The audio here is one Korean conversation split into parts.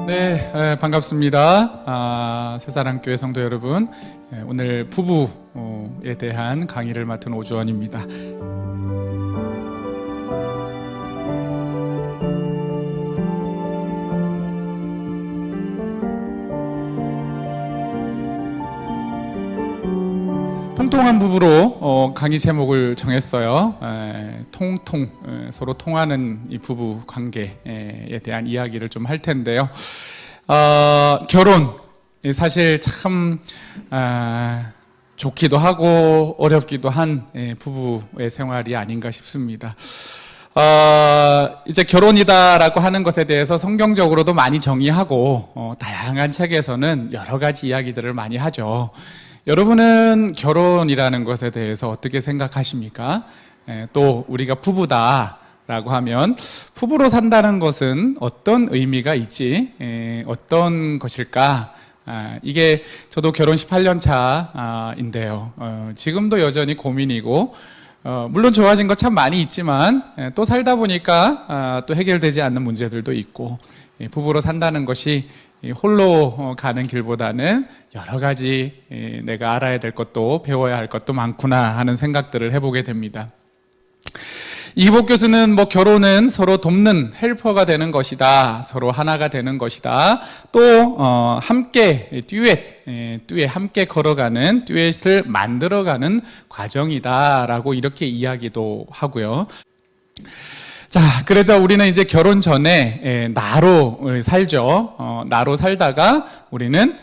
네, 반갑습니다. 새사랑교회 성도 여러분, 오늘 부부에 대한 강의를 맡은 오주원입니다. 통통한 부부로 강의 제목을 정했어요. 서로 통하는 이 부부 관계에 대한 이야기를 좀 할 텐데요. 결혼 사실 참 좋기도 하고 어렵기도 한 부부의 생활이 아닌가 싶습니다. 이제 결혼이다라고 하는 것에 대해서 성경적으로도 많이 정의하고 다양한 책에서는 여러 가지 이야기들을 많이 하죠. 여러분은 결혼이라는 것에 대해서 어떻게 생각하십니까? 또 우리가 부부다라고 하면 부부로 산다는 것은 어떤 의미가 있지? 어떤 것일까? 이게 저도 결혼 18년 차인데요. 지금도 여전히 고민이고 물론 좋아진 것 참 많이 있지만 또 살다 보니까 또 해결되지 않는 문제들도 있고 부부로 산다는 것이 홀로 가는 길보다는 여러 가지 내가 알아야 될 것도 배워야 할 것도 많구나 하는 생각들을 해보게 됩니다. 이기복 교수는 결혼은 서로 돕는 헬퍼가 되는 것이다, 서로 하나가 되는 것이다, 또 함께 듀엣 함께 걸어가는 듀엣을 만들어가는 과정이다라고 이렇게 이야기도 하고요. 자, 그래도 우리는 이제 결혼 전에 나로 살죠. 나로 살다가 우리는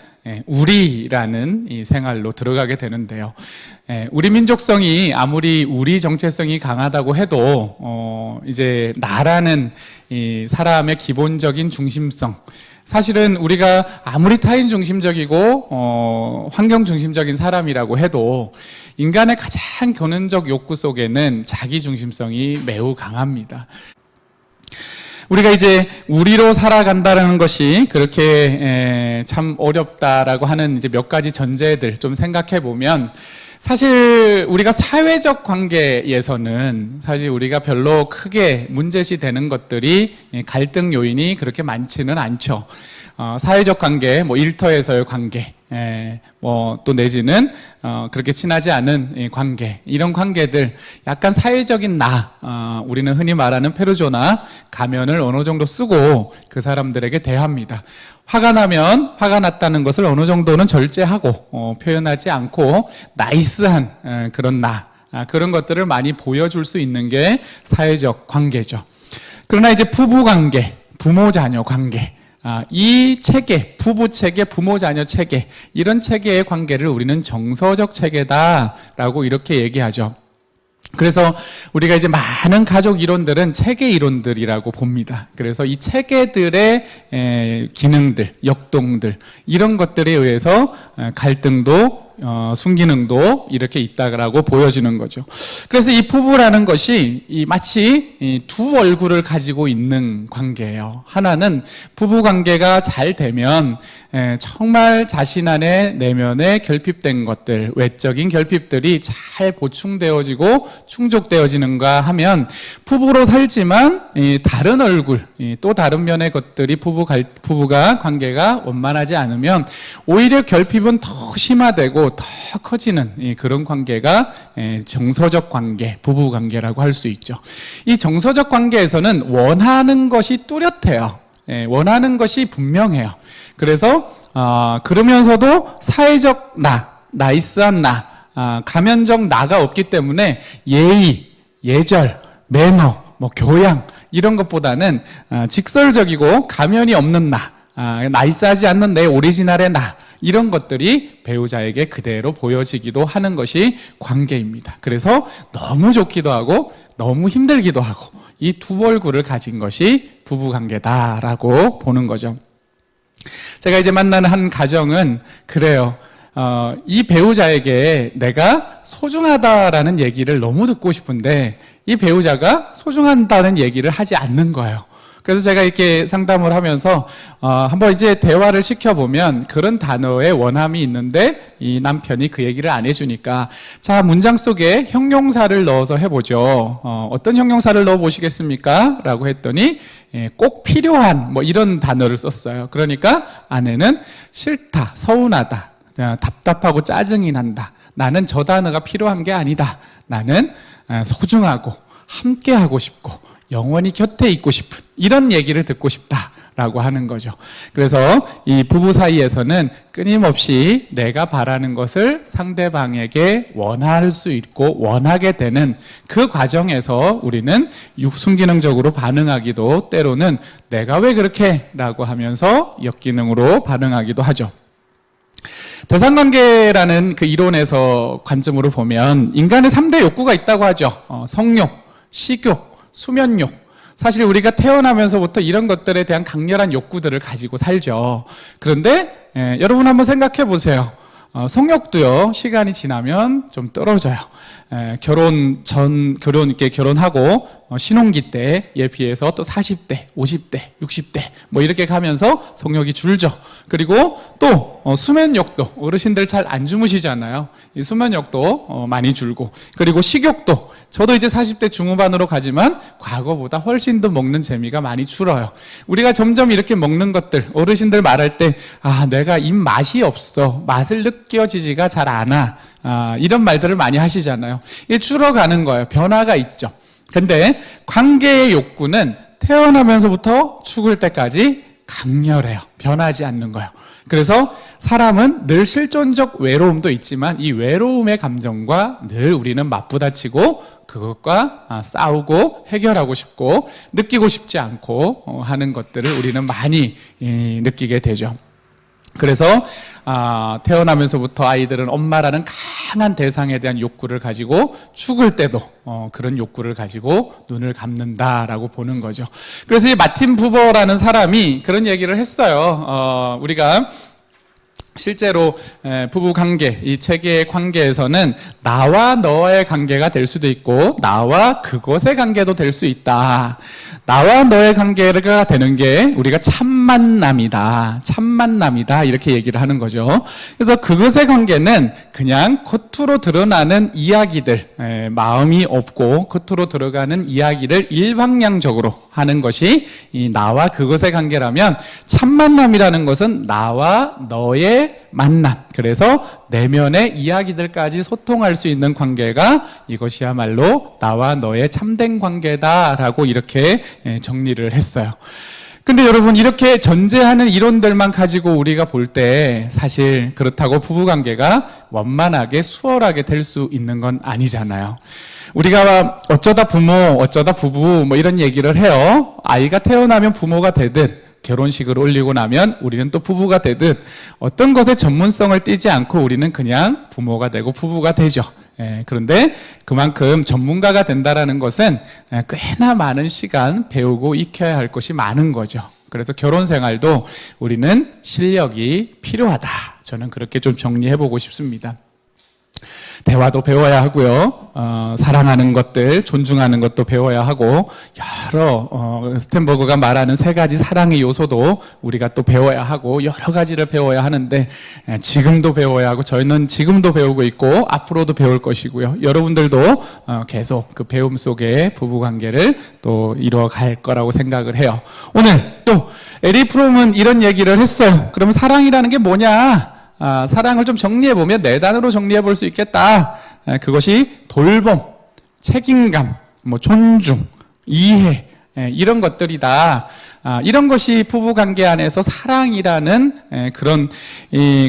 우리라는 이 생활로 들어가게 되는데요. 우리 민족성이 아무리 우리 정체성이 강하다고 해도 이제 나라는 이 사람의 기본적인 중심성, 사실은 우리가 아무리 타인 중심적이고 환경 중심적인 사람이라고 해도 인간의 가장 근원적 욕구 속에는 자기 중심성이 매우 강합니다. 우리가 이제 우리로 살아간다는 것이 그렇게 참 어렵다라고 하는 이제 몇 가지 전제들 좀 생각해 보면, 사실 우리가 사회적 관계에서는 사실 우리가 별로 크게 문제시 되는 것들이 갈등 요인이 그렇게 많지는 않죠. 사회적 관계, 일터에서의 관계, 또 내지는 그렇게 친하지 않은 관계, 이런 관계들, 약간 사회적인 우리는 흔히 말하는 페르소나 가면을 어느 정도 쓰고 그 사람들에게 대합니다. 화가 나면 화가 났다는 것을 어느 정도는 절제하고 표현하지 않고 나이스한 그런 그런 것들을 많이 보여줄 수 있는 게 사회적 관계죠. 그러나 이제 부부 관계, 부모 자녀 관계, 이 체계, 부부 체계, 부모 자녀 체계, 이런 체계의 관계를 우리는 정서적 체계다라고 이렇게 얘기하죠. 그래서 우리가 이제 많은 가족 이론들은 체계 이론들이라고 봅니다. 그래서 이 체계들의 기능들, 역동들, 이런 것들에 의해서 갈등도 순기능도 이렇게 있다라고 보여지는 거죠. 그래서 이 부부라는 것이 마치 두 얼굴을 가지고 있는 관계예요. 하나는 부부 관계가 잘 되면 정말 자신 안에 내면에 결핍된 것들, 외적인 결핍들이 잘 보충되어지고 충족되어지는가 하면, 부부로 살지만 다른 얼굴, 또 다른 면의 것들이 부부가 관계가 원만하지 않으면 오히려 결핍은 더 심화되고 더 커지는 그런 관계가 정서적 관계, 부부 관계라고 할 수 있죠. 이 정서적 관계에서는 원하는 것이 뚜렷해요. 원하는 것이 분명해요. 그래서 그러면서도 사회적 나이스한 가면적 나가 없기 때문에 예의, 예절, 매너, 교양, 이런 것보다는 직설적이고 가면이 없는 나이스하지 않는 내 오리지널의 이런 것들이 배우자에게 그대로 보여지기도 하는 것이 관계입니다. 그래서 너무 좋기도 하고 너무 힘들기도 하고, 이 두 얼굴을 가진 것이 부부관계다라고 보는 거죠. 제가 이제 만나는 한 가정은 그래요. 이 배우자에게 내가 소중하다라는 얘기를 너무 듣고 싶은데 이 배우자가 소중하다는 얘기를 하지 않는 거예요. 그래서 제가 이렇게 상담을 하면서 한번 이제 대화를 시켜보면 그런 단어에 원함이 있는데 이 남편이 그 얘기를 안 해주니까 자, 문장 속에 형용사를 넣어서 해보죠. 어떤 형용사를 넣어 보시겠습니까? 라고 했더니 꼭 필요한 뭐 이런 단어를 썼어요. 그러니까 아내는 싫다, 서운하다, 답답하고 짜증이 난다. 나는 저 단어가 필요한 게 아니다. 나는 소중하고 함께하고 싶고 영원히 곁에 있고 싶은 이런 얘기를 듣고 싶다라고 하는 거죠. 그래서 이 부부 사이에서는 끊임없이 내가 바라는 것을 상대방에게 원할 수 있고 원하게 되는 그 과정에서 우리는 순기능적으로 반응하기도 때로는 내가 왜 그렇게? 라고 하면서 역기능으로 반응하기도 하죠. 대상관계라는 그 이론에서 관점으로 보면 인간의 3대 욕구가 있다고 하죠. 성욕, 식욕, 수면욕. 사실 우리가 태어나면서부터 이런 것들에 대한 강렬한 욕구들을 가지고 살죠. 그런데 여러분 한번 생각해 보세요. 성욕도요, 시간이 지나면 좀 떨어져요. 이렇게 결혼하고 신혼기 때에 비해서 또 40대, 50대, 60대 뭐 이렇게 가면서 성욕이 줄죠. 그리고 또 수면욕도 어르신들 잘 안 주무시잖아요. 이 수면욕도 많이 줄고, 그리고 식욕도 저도 이제 40대 중후반으로 가지만 과거보다 훨씬 더 먹는 재미가 많이 줄어요. 우리가 점점 이렇게 먹는 것들, 어르신들 말할 때 내가 입맛이 없어, 맛을 느껴지지가 잘 않아, 이런 말들을 많이 하시잖아요. 이게 줄어가는 거예요. 변화가 있죠. 근데 관계의 욕구는 태어나면서부터 죽을 때까지 강렬해요. 변하지 않는 거예요. 그래서 사람은 늘 실존적 외로움도 있지만 이 외로움의 감정과 늘 우리는 맞부딪히고 그것과 싸우고 해결하고 싶고 느끼고 싶지 않고 하는 것들을 우리는 많이 느끼게 되죠. 그래서 태어나면서부터 아이들은 엄마라는 강한 대상에 대한 욕구를 가지고 죽을 때도 그런 욕구를 가지고 눈을 감는다라고 보는 거죠. 그래서 이 마틴 부버라는 사람이 그런 얘기를 했어요. 우리가 실제로 부부 관계, 이 책의 관계에서는 나와 너의 관계가 될 수도 있고 나와 그것의 관계도 될 수 있다. 나와 너의 관계가 되는 게 우리가 참 만남이다. 참 만남이다. 이렇게 얘기를 하는 거죠. 그래서 그것의 관계는 그냥 겉으로 드러나는 이야기들, 마음이 없고 겉으로 들어가는 이야기를 일방향적으로 하는 것이 이 나와 그것의 관계라면, 참 만남이라는 것은 나와 너의 만남, 그래서 내면의 이야기들까지 소통할 수 있는 관계가 이것이야말로 나와 너의 참된 관계다라고 이렇게 정리를 했어요. 근데 여러분, 이렇게 전제하는 이론들만 가지고 우리가 볼 때 사실 그렇다고 부부관계가 원만하게 수월하게 될 수 있는 건 아니잖아요. 우리가 어쩌다 부모, 어쩌다 부부 뭐 이런 얘기를 해요. 아이가 태어나면 부모가 되듯 결혼식을 올리고 나면 우리는 또 부부가 되듯 어떤 것에 전문성을 띠지 않고 우리는 그냥 부모가 되고 부부가 되죠. 그런데 그만큼 전문가가 된다는 것은 꽤나 많은 시간 배우고 익혀야 할 것이 많은 거죠. 그래서 결혼 생활도 우리는 실력이 필요하다. 저는 그렇게 좀 정리해보고 싶습니다. 대화도 배워야 하고요. 사랑하는 것들, 존중하는 것도 배워야 하고, 여러 스텐버그가 말하는 3가지 사랑의 요소도 우리가 또 배워야 하고, 여러 가지를 배워야 하는데 지금도 배워야 하고, 저희는 지금도 배우고 있고 앞으로도 배울 것이고요. 여러분들도 계속 그 배움 속에 부부관계를 또 이루어갈 거라고 생각을 해요. 오늘 또 에리 프롬은 이런 얘기를 했어요. 그럼 사랑이라는 게 뭐냐? 사랑을 좀 정리해보면 4단어로 정리해볼 수 있겠다. 그것이 돌봄, 책임감, 존중, 이해, 이런 것들이다. 이런 것이 부부관계 안에서 사랑이라는 그런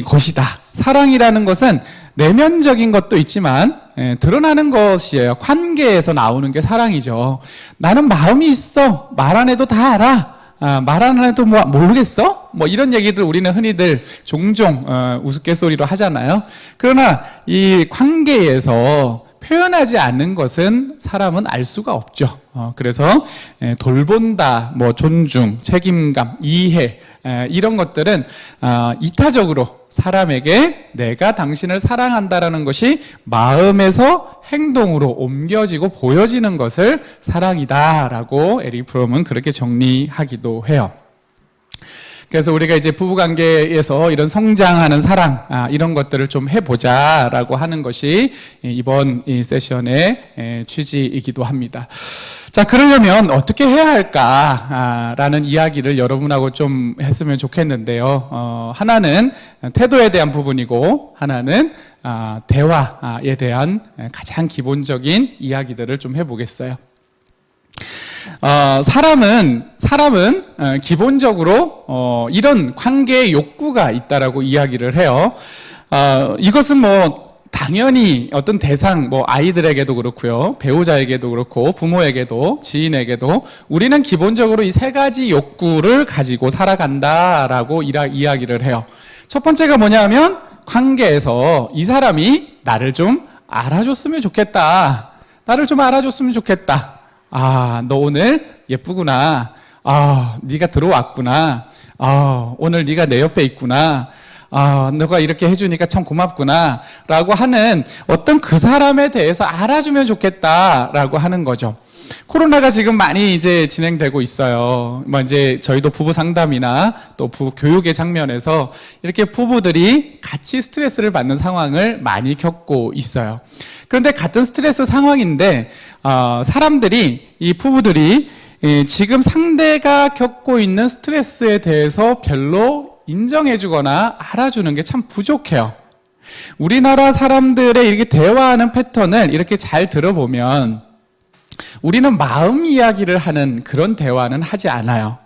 것이다. 사랑이라는 것은 내면적인 것도 있지만 드러나는 것이에요. 관계에서 나오는 게 사랑이죠. 나는 마음이 있어. 말 안 해도 다 알아. 말 안 해도 모르겠어? 이런 얘기들 우리는 흔히들 종종 우스갯소리로 하잖아요. 그러나 이 관계에서 표현하지 않는 것은 사람은 알 수가 없죠. 그래서 돌본다, 존중, 책임감, 이해, 이런 것들은 이타적으로 사람에게 내가 당신을 사랑한다라는 것이 마음에서 행동으로 옮겨지고 보여지는 것을 사랑이다라고 에릭 프롬은 그렇게 정리하기도 해요. 그래서 우리가 이제 부부관계에서 이런 성장하는 사랑, 이런 것들을 좀 해보자라고 하는 것이 이번 이 세션의 취지이기도 합니다. 자, 그러려면 어떻게 해야 할까라는 이야기를 여러분하고 좀 했으면 좋겠는데요. 하나는 태도에 대한 부분이고, 하나는 대화에 대한 가장 기본적인 이야기들을 좀 해보겠어요. 사람은 기본적으로 이런 관계의 욕구가 있다라고 이야기를 해요. 이것은 뭐 당연히 어떤 대상, 뭐 아이들에게도 그렇고요, 배우자에게도 그렇고, 부모에게도, 지인에게도 우리는 기본적으로 이 세 가지 욕구를 가지고 살아간다라고 이야기를 해요. 첫 번째가 뭐냐면 관계에서 이 사람이 나를 좀 알아줬으면 좋겠다. 나를 좀 알아줬으면 좋겠다. 너 오늘 예쁘구나. 네가 들어왔구나. 오늘 네가 내 옆에 있구나. 너가 이렇게 해주니까 참 고맙구나. 라고 하는 어떤 그 사람에 대해서 알아주면 좋겠다라고 하는 거죠. 코로나가 지금 많이 이제 진행되고 있어요. 이제 저희도 부부 상담이나 또 부부 교육의 장면에서 이렇게 부부들이 같이 스트레스를 받는 상황을 많이 겪고 있어요. 그런데 같은 스트레스 상황인데 사람들이, 이 부부들이 지금 상대가 겪고 있는 스트레스에 대해서 별로 인정해주거나 알아주는 게 참 부족해요. 우리나라 사람들의 이렇게 대화하는 패턴을 이렇게 잘 들어보면 우리는 마음 이야기를 하는 그런 대화는 하지 않아요.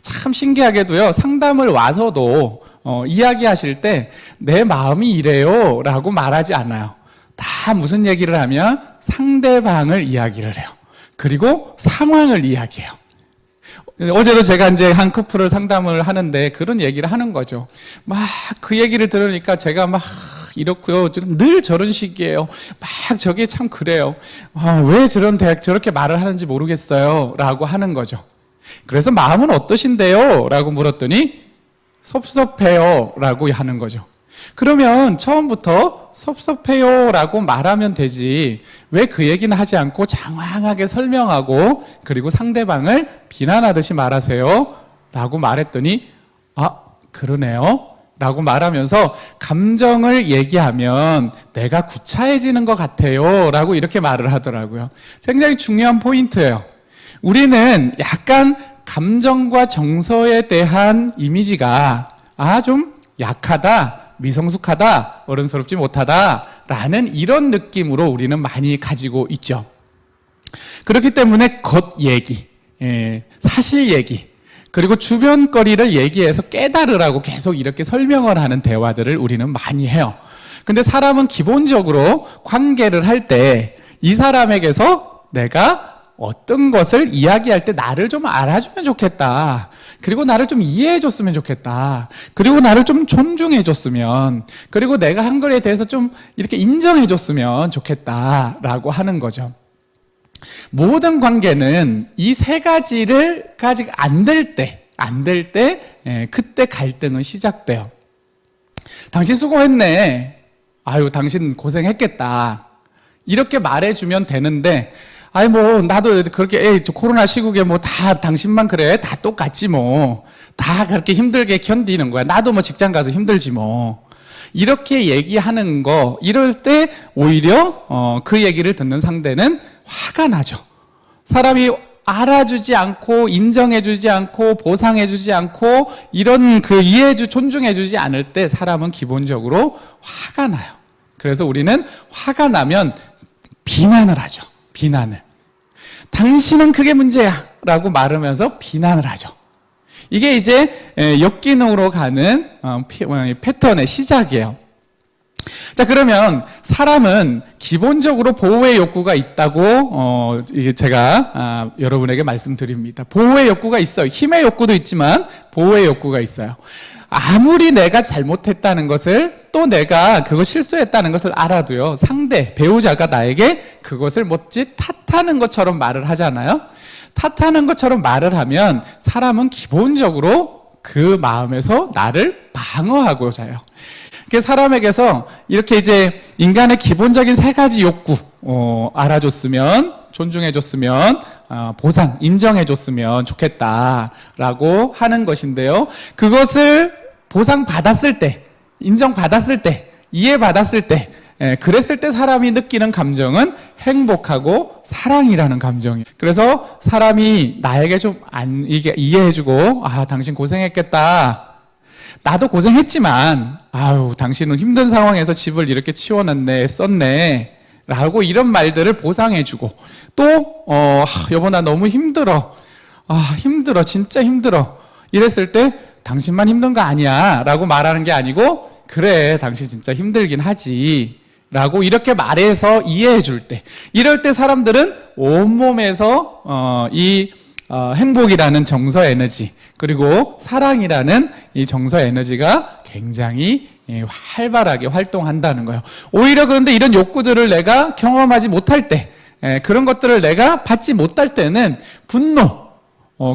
참 신기하게도요, 상담을 와서도 이야기하실 때 내 마음이 이래요 라고 말하지 않아요. 다 무슨 얘기를 하면 상대방을 이야기를 해요. 그리고 상황을 이야기해요. 어제도 제가 이제 한 커플을 상담을 하는데 그런 얘기를 하는 거죠. 막 그 얘기를 들으니까 제가 막 이렇고요, 늘 저런 식이에요. 막 저게 참 그래요. 왜 저렇게 말을 하는지 모르겠어요 라고 하는 거죠. 그래서 마음은 어떠신데요? 라고 물었더니 섭섭해요 라고 하는 거죠. 그러면 처음부터 섭섭해요 라고 말하면 되지, 왜 그 얘기는 하지 않고 장황하게 설명하고 그리고 상대방을 비난하듯이 말하세요 라고 말했더니 그러네요 라고 말하면서 감정을 얘기하면 내가 구차해지는 것 같아요 라고 이렇게 말을 하더라고요. 굉장히 중요한 포인트예요. 우리는 약간 감정과 정서에 대한 이미지가 좀 약하다, 미성숙하다, 어른스럽지 못하다 라는 이런 느낌으로 우리는 많이 가지고 있죠. 그렇기 때문에 겉얘기, 사실 얘기, 그리고 주변거리를 얘기해서 깨달으라고 계속 이렇게 설명을 하는 대화들을 우리는 많이 해요. 근데 사람은 기본적으로 관계를 할 때 이 사람에게서 내가 어떤 것을 이야기할 때 나를 좀 알아주면 좋겠다. 그리고 나를 좀 이해해 줬으면 좋겠다. 그리고 나를 좀 존중해 줬으면, 그리고 내가 한 거에 대해서 좀 이렇게 인정해 줬으면 좋겠다라고 하는 거죠. 모든 관계는 이 세 가지를 아직 안 될 때, 그때 갈등은 시작돼요. 당신 수고했네. 당신 고생했겠다. 이렇게 말해주면 되는데, 나도 그렇게, 코로나 시국에 다 당신만 그래. 다 똑같지 뭐. 다 그렇게 힘들게 견디는 거야. 나도 직장 가서 힘들지 뭐. 이렇게 얘기하는 거, 이럴 때 오히려, 그 얘기를 듣는 상대는 화가 나죠. 사람이 알아주지 않고, 인정해주지 않고, 보상해주지 않고, 이런 존중해주지 않을 때 사람은 기본적으로 화가 나요. 그래서 우리는 화가 나면 비난을 하죠. 비난을. 당신은 그게 문제야 라고 말하면서 비난을 하죠. 이게 이제 역기능으로 가는 패턴의 시작이에요. 자, 그러면 사람은 기본적으로 보호의 욕구가 있다고 제가 여러분에게 말씀드립니다. 보호의 욕구가 있어요. 힘의 욕구도 있지만 보호의 욕구가 있어요. 아무리 내가 잘못했다는 것을, 또 내가 그거 실수했다는 것을 알아도요, 상대, 배우자가 나에게 그것을 탓하는 것처럼 말을 하잖아요. 탓하는 것처럼 말을 하면 사람은 기본적으로 그 마음에서 나를 방어하고자 해요. 사람에게서 이렇게 이제 인간의 기본적인 세 가지 욕구, 알아줬으면, 존중해줬으면, 보상, 인정해줬으면 좋겠다라고 하는 것인데요. 그것을 보상받았을 때, 인정받았을 때, 이해받았을 때, 그랬을 때 사람이 느끼는 감정은 행복하고 사랑이라는 감정이에요. 그래서 사람이 나에게 좀 이게 이해해주고, 당신 고생했겠다. 나도 고생했지만, 당신은 힘든 상황에서 집을 이렇게 치워놨네, 썼네, 라고 이런 말들을 보상해주고, 또, 여보, 나 너무 힘들어. 힘들어. 진짜 힘들어. 이랬을 때, 당신만 힘든 거 아니야. 라고 말하는 게 아니고, 그래, 당신 진짜 힘들긴 하지. 라고 이렇게 말해서 이해해 줄 때, 이럴 때 사람들은 온몸에서, 행복이라는 정서 에너지, 그리고 사랑이라는 이 정서 에너지가 굉장히 활발하게 활동한다는 거예요. 오히려 그런데 이런 욕구들을 내가 경험하지 못할 때, 그런 것들을 내가 받지 못할 때는 분노,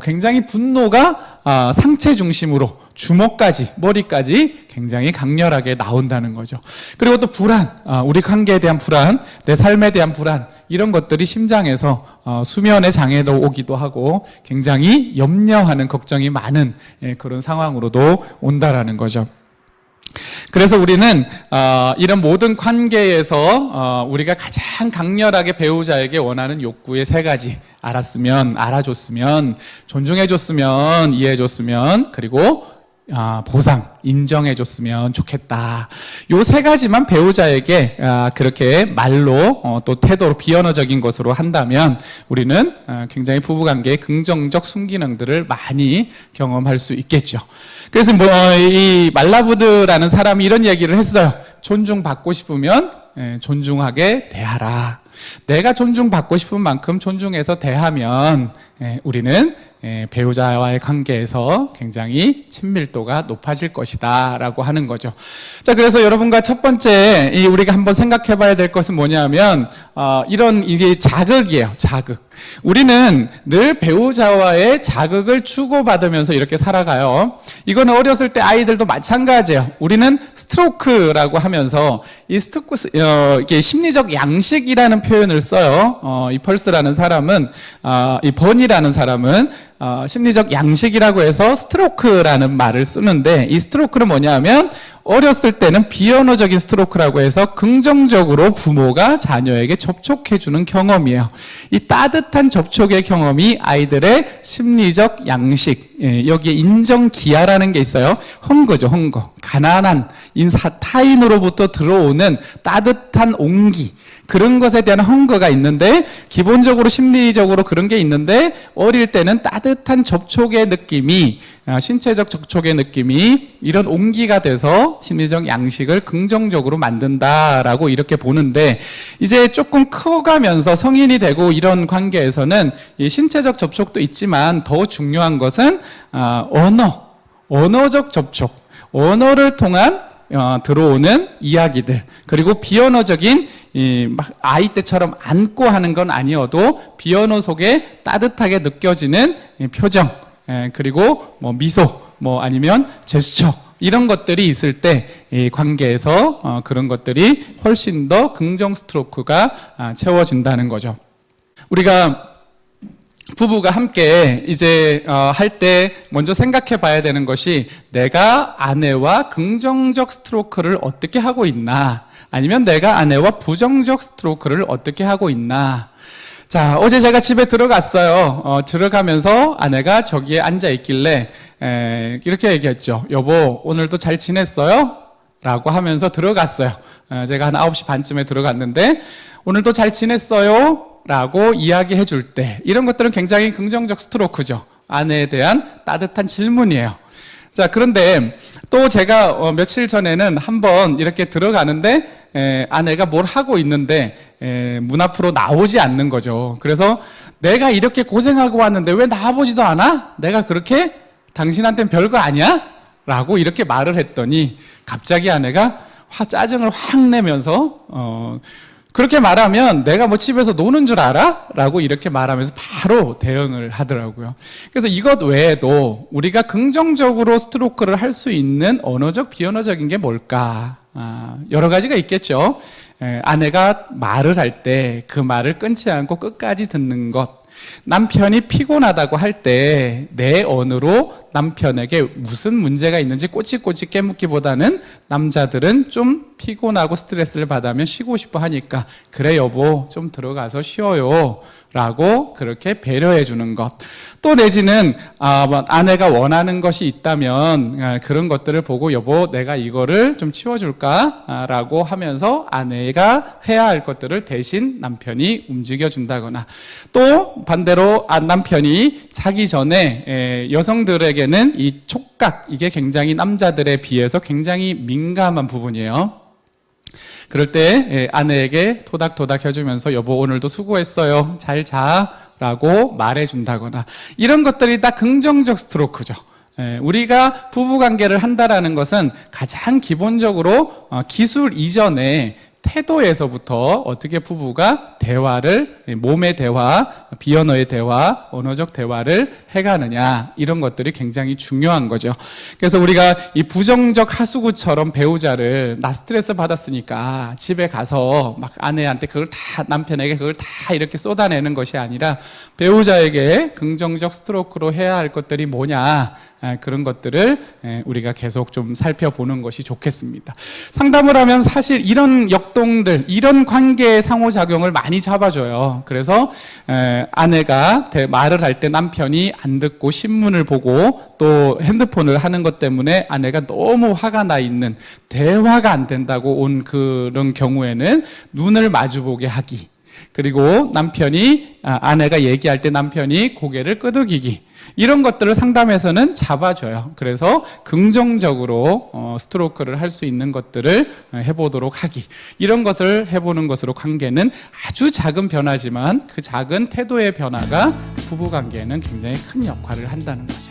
굉장히 분노가 상체 중심으로 주먹까지, 머리까지 굉장히 강렬하게 나온다는 거죠. 그리고 또 불안, 우리 관계에 대한 불안, 내 삶에 대한 불안, 이런 것들이 심장에서 수면의 장애도 오기도 하고 굉장히 염려하는 걱정이 많은 그런 상황으로도 온다라는 거죠. 그래서 우리는 이런 모든 관계에서 우리가 가장 강렬하게 배우자에게 원하는 욕구의 세 가지 알아줬으면, 존중해줬으면, 이해해줬으면, 그리고 보상, 인정해줬으면 좋겠다. 요 세 가지만 배우자에게 그렇게 말로 또 태도로 비언어적인 것으로 한다면 우리는 굉장히 부부관계의 긍정적 순기능들을 많이 경험할 수 있겠죠. 그래서 이 말라부드라는 사람이 이런 얘기를 했어요. 존중받고 싶으면 존중하게 대하라. 내가 존중받고 싶은 만큼 존중해서 대하면 우리는 배우자와의 관계에서 굉장히 친밀도가 높아질 것이다 라고 하는 거죠. 자, 그래서 여러분과 첫 번째 우리가 한번 생각해 봐야 될 것은 뭐냐면 이런 이게 자극이에요. 자극. 우리는 늘 배우자와의 자극을 주고받으면서 이렇게 살아가요. 이건 어렸을 때 아이들도 마찬가지예요. 우리는 스트로크라고 하면서 이 이게 심리적 양식이라는 표현을 써요. 이 펄스라는 사람은, 이 버니라는 사람은 심리적 양식이라고 해서 스트로크라는 말을 쓰는데, 이 스트로크는 뭐냐면 어렸을 때는 비언어적인 스트로크라고 해서 긍정적으로 부모가 자녀에게 접촉해주는 경험이에요. 이 따뜻한 접촉의 경험이 아이들의 심리적 양식, 여기에 인정기하라는 게 있어요. 헝거죠, 헝거. 가난한 타인으로부터 들어오는 따뜻한 온기, 그런 것에 대한 헝거가 있는데, 기본적으로 심리적으로 그런 게 있는데, 어릴 때는 따뜻한 접촉의 느낌이, 신체적 접촉의 느낌이 이런 온기가 돼서 심리적 양식을 긍정적으로 만든다라고 이렇게 보는데, 이제 조금 커가면서 성인이 되고 이런 관계에서는 이 신체적 접촉도 있지만 더 중요한 것은 언어적 접촉, 언어를 통한 들어오는 이야기들, 그리고 비언어적인 막 아이 때처럼 안고 하는 건 아니어도 비언어 속에 따뜻하게 느껴지는 표정, 그리고 미소, 아니면 제스처, 이런 것들이 있을 때 이 관계에서 그런 것들이 훨씬 더 긍정 스트로크가 채워진다는 거죠. 우리가 부부가 함께 이제 할 때 먼저 생각해 봐야 되는 것이, 내가 아내와 긍정적 스트로크를 어떻게 하고 있나, 아니면 내가 아내와 부정적 스트로크를 어떻게 하고 있나. 자, 어제 제가 집에 들어갔어요. 들어가면서 아내가 저기에 앉아 있길래 이렇게 얘기했죠. 여보, 오늘도 잘 지냈어요? 라고 하면서 들어갔어요. 제가 한 9시 반쯤에 들어갔는데, 오늘도 잘 지냈어요? 라고 이야기해 줄 때, 이런 것들은 굉장히 긍정적 스트로크죠. 아내에 대한 따뜻한 질문이에요. 자, 그런데 또 제가 며칠 전에는 한번 이렇게 들어가는데 아내가 뭘 하고 있는데 문 앞으로 나오지 않는 거죠. 그래서 내가 이렇게 고생하고 왔는데 왜 나와보지도 않아? 내가 그렇게 당신한테는 별거 아니야? 라고 이렇게 말을 했더니 갑자기 아내가 짜증을 확 내면서 그렇게 말하면 내가 뭐 집에서 노는 줄 알아? 라고 이렇게 말하면서 바로 대응을 하더라고요. 그래서 이것 외에도 우리가 긍정적으로 스트로크를 할 수 있는 언어적, 비언어적인 게 뭘까? 여러 가지가 있겠죠. 아내가 말을 할 때 그 말을 끊지 않고 끝까지 듣는 것. 남편이 피곤하다고 할 때 내 언어로 남편에게 무슨 문제가 있는지 꼬치꼬치 깨묻기보다는 남자들은 좀 피곤하고 스트레스를 받으면 쉬고 싶어 하니까 그래 여보 좀 들어가서 쉬어요 라고 그렇게 배려해 주는 것. 또 내지는 아내가 원하는 것이 있다면 그런 것들을 보고 여보 내가 이거를 좀 치워줄까? 라고 하면서 아내가 해야 할 것들을 대신 남편이 움직여 준다거나, 또 반대로 남편이 자기 전에 여성들에게는 이 촉각, 이게 굉장히 남자들에 비해서 굉장히 민감한 부분이에요. 그럴 때 아내에게 토닥토닥 해주면서 여보 오늘도 수고했어요 잘 자 라고 말해준다거나, 이런 것들이 다 긍정적 스트로크죠. 우리가 부부관계를 한다라는 것은 가장 기본적으로 기술 이전에 태도에서부터 어떻게 부부가 대화를, 몸의 대화, 비언어의 대화, 언어적 대화를 해가느냐, 이런 것들이 굉장히 중요한 거죠. 그래서 우리가 이 부정적 하수구처럼 배우자를 나 스트레스 받았으니까 집에 가서 막 아내한테 그걸 다, 남편에게 그걸 다 이렇게 쏟아내는 것이 아니라 배우자에게 긍정적 스트로크로 해야 할 것들이 뭐냐, 그런 것들을 우리가 계속 좀 살펴보는 것이 좋겠습니다. 상담을 하면 사실 이런 역동들, 이런 관계의 상호작용을 많이 잡아줘요. 그래서 아내가 말을 할 때 남편이 안 듣고 신문을 보고 또 핸드폰을 하는 것 때문에 아내가 너무 화가 나 있는, 대화가 안 된다고 온 그런 경우에는 눈을 마주보게 하기, 그리고 남편이 아내가 얘기할 때 남편이 고개를 끄덕이기, 이런 것들을 상담에서는 잡아줘요. 그래서 긍정적으로 스트로크를 할 수 있는 것들을 해보도록 하기, 이런 것을 해보는 것으로 관계는 아주 작은 변화지만 그 작은 태도의 변화가 부부관계에는 굉장히 큰 역할을 한다는 거죠.